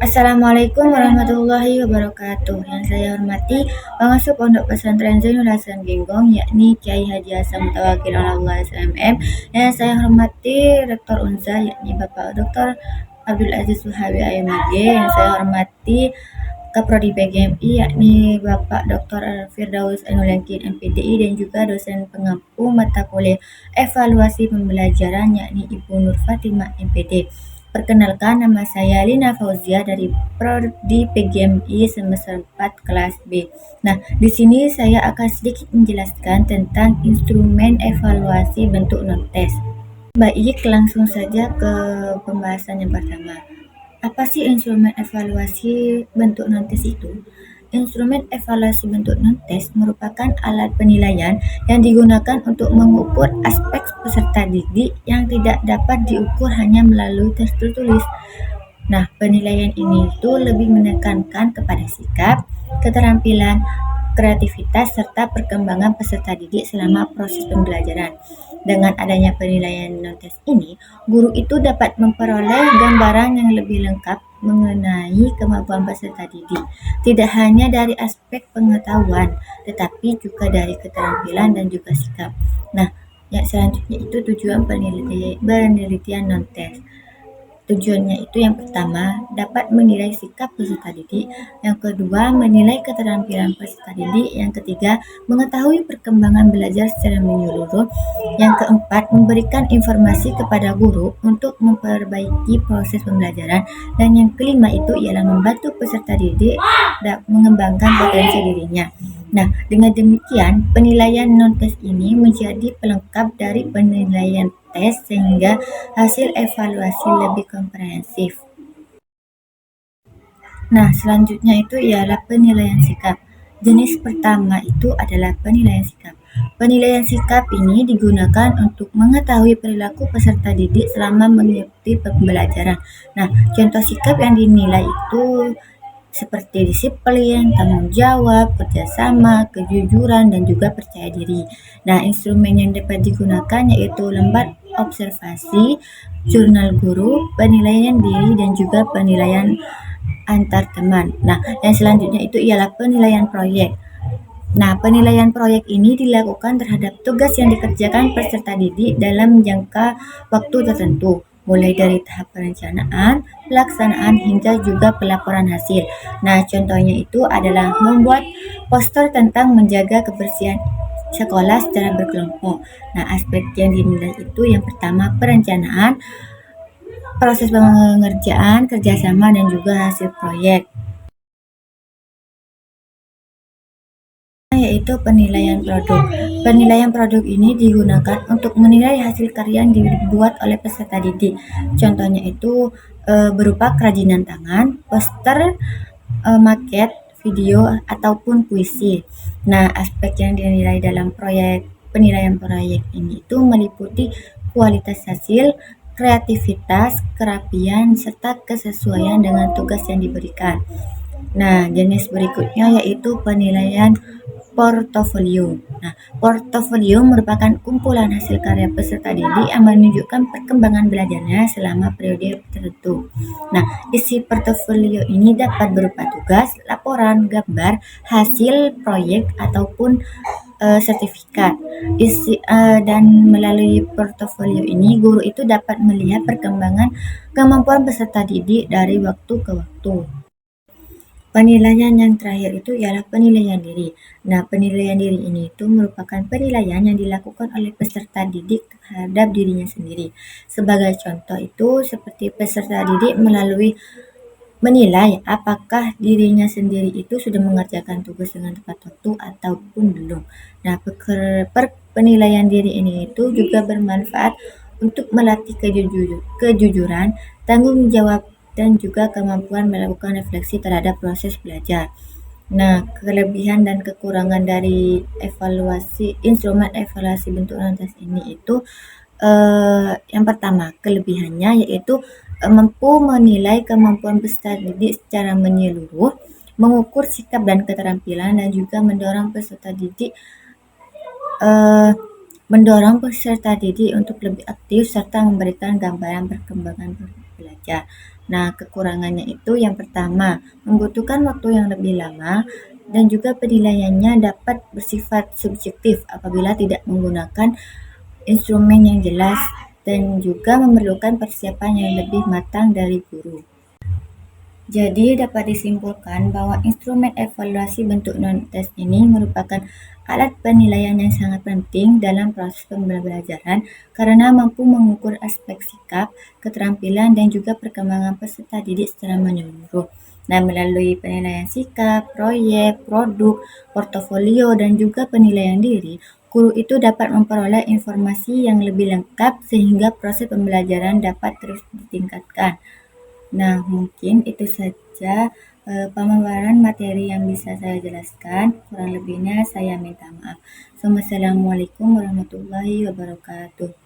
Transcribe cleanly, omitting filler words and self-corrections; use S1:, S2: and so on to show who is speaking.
S1: Assalamualaikum warahmatullahi wabarakatuh. Yang saya hormati pengasuh Pondok Pesantren Zainul Hasan Genggong, yakni Kiai Haji Hasan Mutawakil Allah SMM. Yang saya hormati Rektor Unza, yakni Bapak Dr. Abdul Aziz Suhabi AMG. Yang saya hormati Kaprodi PGMI, yakni Bapak Dr. Firdaus Ainulyakin MPDI, dan juga dosen pengampu mata kuliah evaluasi pembelajaran, yakni Ibu Nur Fatimah MPD. Perkenalkan, nama saya Lina Fauzia dari Prodi PGMI semester 4 kelas B. Nah, di sini saya akan sedikit menjelaskan tentang instrumen evaluasi bentuk non-tes. Baik, langsung saja ke pembahasan yang pertama. Apa sih instrumen evaluasi bentuk non-tes itu? Instrumen evaluasi bentuk non-tes merupakan alat penilaian yang digunakan untuk mengukur aspek peserta didik yang tidak dapat diukur hanya melalui tes tertulis. Nah, penilaian ini itu lebih menekankan kepada sikap, keterampilan, kreativitas, serta perkembangan peserta didik selama proses pembelajaran. Dengan adanya penilaian non-tes ini, guru itu dapat memperoleh gambaran yang lebih lengkap mengenai kemampuan peserta didik, tidak hanya dari aspek pengetahuan, tetapi juga dari keterampilan dan juga sikap. Nah, yang selanjutnya itu tujuan penelitian non-tes. Tujuannya itu yang pertama, dapat menilai sikap peserta didik, yang kedua, menilai keterampilan peserta didik, yang ketiga, mengetahui perkembangan belajar secara menyeluruh, yang keempat, memberikan informasi kepada guru untuk memperbaiki proses pembelajaran, dan yang kelima itu ialah membantu peserta didik mengembangkan potensi dirinya. Nah, dengan demikian, penilaian non-tes ini menjadi pelengkap dari penilaian tes sehingga hasil evaluasi lebih komprehensif. Nah, selanjutnya itu ialah penilaian sikap. Jenis pertama itu adalah penilaian sikap. Penilaian sikap ini digunakan untuk mengetahui perilaku peserta didik selama mengikuti pembelajaran. Nah, contoh sikap yang dinilai itu seperti disiplin, tanggung jawab, kerjasama, kejujuran, dan juga percaya diri. Nah, instrumen yang dapat digunakan yaitu lembar observasi, jurnal guru, penilaian diri, dan juga penilaian antar teman. Nah, yang selanjutnya itu ialah penilaian proyek. Nah, penilaian proyek ini dilakukan terhadap tugas yang dikerjakan peserta didik dalam jangka waktu tertentu, mulai dari tahap perencanaan, pelaksanaan, hingga juga pelaporan hasil. Nah, contohnya itu adalah membuat poster tentang menjaga kebersihan sekolah secara berkelompok. Nah, aspek yang dinilai itu yang pertama perencanaan, proses pengerjaan, kerjasama, dan juga hasil proyek. Yaitu penilaian produk. Penilaian produk ini digunakan untuk menilai hasil karya yang dibuat oleh peserta didik. Contohnya itu berupa kerajinan tangan, poster, maket, video, ataupun puisi. Nah, aspek yang dinilai dalam penilaian proyek ini itu meliputi kualitas hasil, kreativitas, kerapian, serta kesesuaian dengan tugas yang diberikan. Nah, jenis berikutnya yaitu penilaian portofolio. Nah, portofolio merupakan kumpulan hasil karya peserta didik yang menunjukkan perkembangan belajarnya selama periode tertentu. Nah, isi portofolio ini dapat berupa tugas, laporan, gambar, hasil proyek, ataupun sertifikat. Dan melalui portofolio ini, guru itu dapat melihat perkembangan kemampuan peserta didik dari waktu ke waktu. Penilaian yang terakhir itu ialah penilaian diri. Nah, penilaian diri ini itu merupakan penilaian yang dilakukan oleh peserta didik terhadap dirinya sendiri. Sebagai contoh itu seperti peserta didik melalui menilai apakah dirinya sendiri itu sudah mengerjakan tugas dengan tepat waktu ataupun belum. Nah, penilaian diri ini itu juga bermanfaat untuk melatih kejujuran, tanggung jawab, dan juga kemampuan melakukan refleksi terhadap proses belajar. Nah, kelebihan dan kekurangan dari instrumen evaluasi bentuk non-tes ini itu yang pertama, kelebihannya yaitu mampu menilai kemampuan peserta didik secara menyeluruh, mengukur sikap dan keterampilan, dan juga mendorong peserta didik untuk lebih aktif serta memberikan gambaran perkembangan belajar. Nah, kekurangannya itu yang pertama, membutuhkan waktu yang lebih lama dan juga penilaiannya dapat bersifat subjektif apabila tidak menggunakan instrumen yang jelas dan juga memerlukan persiapan yang lebih matang dari guru. Jadi dapat disimpulkan bahwa instrumen evaluasi bentuk non-tes ini merupakan alat penilaian yang sangat penting dalam proses pembelajaran karena mampu mengukur aspek sikap, keterampilan, dan juga perkembangan peserta didik secara menyeluruh. Nah, melalui penilaian sikap, proyek, produk, portofolio, dan juga penilaian diri, guru itu dapat memperoleh informasi yang lebih lengkap sehingga proses pembelajaran dapat terus ditingkatkan. Nah, mungkin itu saja pemaparan materi yang bisa saya jelaskan. Kurang lebihnya saya minta maaf. Wassalamualaikum warahmatullahi wabarakatuh.